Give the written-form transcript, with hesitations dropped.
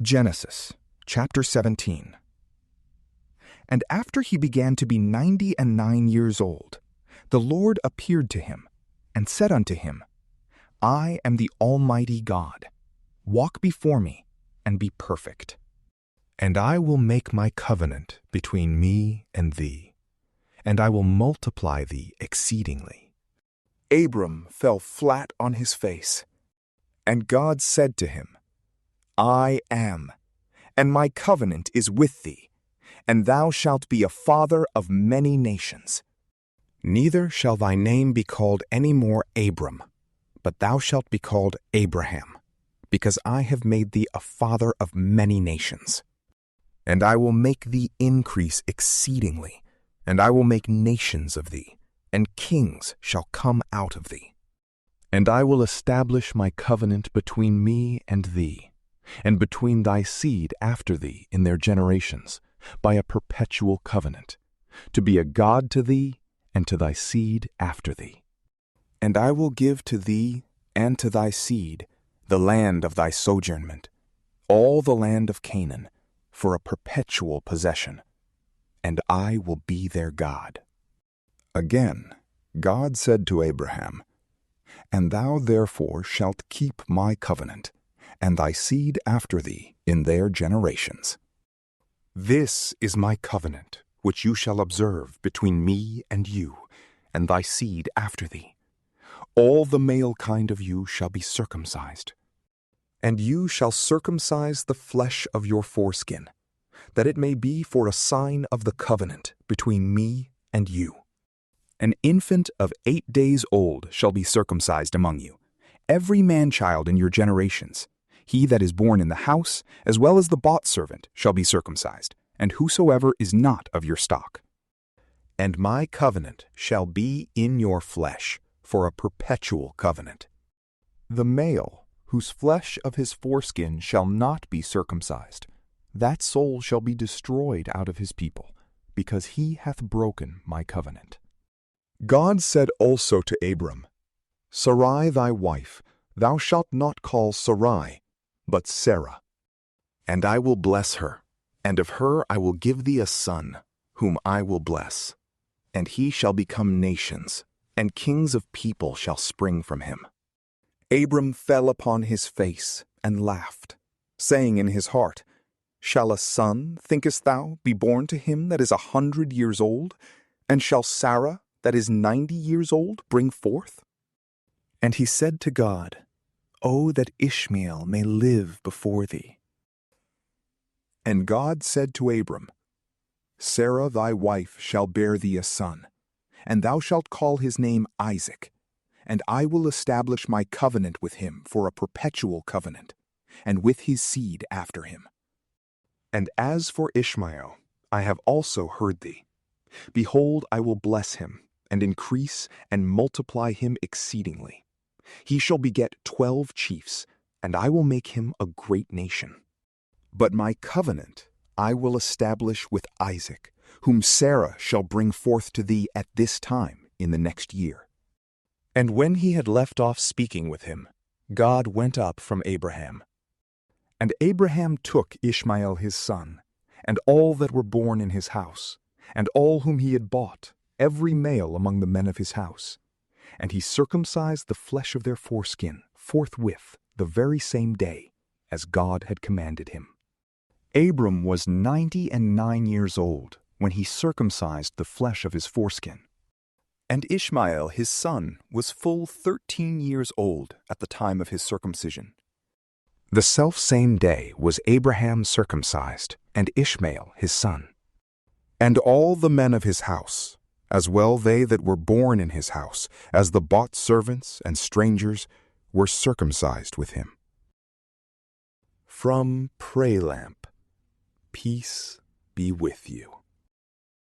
Genesis chapter 17. And after he began to be 99 years old, the Lord appeared to him and said unto him, I am the Almighty God. Walk before me and be perfect. And I will make my covenant between me and thee, and I will multiply thee exceedingly. Abram fell flat on his face, and God said to him, I am, and my covenant is with thee, and thou shalt be a father of many nations. Neither shall thy name be called any more Abram, but thou shalt be called Abraham, because I have made thee a father of many nations. And I will make thee increase exceedingly, and I will make nations of thee, and kings shall come out of thee. And I will establish my covenant between me and thee, and between thy seed after thee in their generations, by a perpetual covenant, to be a God to thee and to thy seed after thee. And I will give to thee and to thy seed the land of thy sojournment, all the land of Canaan, for a perpetual possession, and I will be their God. Again, God said to Abraham, And thou therefore shalt keep my covenant, and thy seed after thee in their generations. This is my covenant, which you shall observe between me and you, and thy seed after thee. All the male kind of you shall be circumcised. And you shall circumcise the flesh of your foreskin, that it may be for a sign of the covenant between me and you. An infant of 8 days old shall be circumcised among you, every man-child in your generations. He that is born in the house, as well as the bought servant, shall be circumcised, and whosoever is not of your stock. And my covenant shall be in your flesh, for a perpetual covenant. The male, whose flesh of his foreskin shall not be circumcised, that soul shall be destroyed out of his people, because he hath broken my covenant. God said also to Abram, Sarai thy wife, thou shalt not call Sarai, but Sarah. And I will bless her, and of her I will give thee a son, whom I will bless. And he shall become nations, and kings of people shall spring from him. Abram fell upon his face and laughed, saying in his heart, Shall a son, thinkest thou, be born to him that is 100 years old? And shall Sarah, that is 90 years old, bring forth? And he said to God, O that Ishmael may live before thee. And God said to Abram, Sarah thy wife shall bear thee a son, and thou shalt call his name Isaac, and I will establish my covenant with him for a perpetual covenant, and with his seed after him. And as for Ishmael, I have also heard thee. Behold, I will bless him, and increase and multiply him exceedingly. He shall beget 12 chiefs, and I will make him a great nation. But my covenant I will establish with Isaac, whom Sarah shall bring forth to thee at this time in the next year. And when he had left off speaking with him, God went up from Abraham. And Abraham took Ishmael his son, and all that were born in his house, and all whom he had bought, every male among the men of his house. And he circumcised the flesh of their foreskin forthwith the very same day, as God had commanded him. Abram was 99 years old when he circumcised the flesh of his foreskin. And Ishmael his son was full 13 years old at the time of his circumcision. The selfsame day was Abraham circumcised, and Ishmael his son. And all the men of his house, as well they that were born in his house, as the bought servants and strangers, were circumcised with him. From PrayLamp, peace be with you.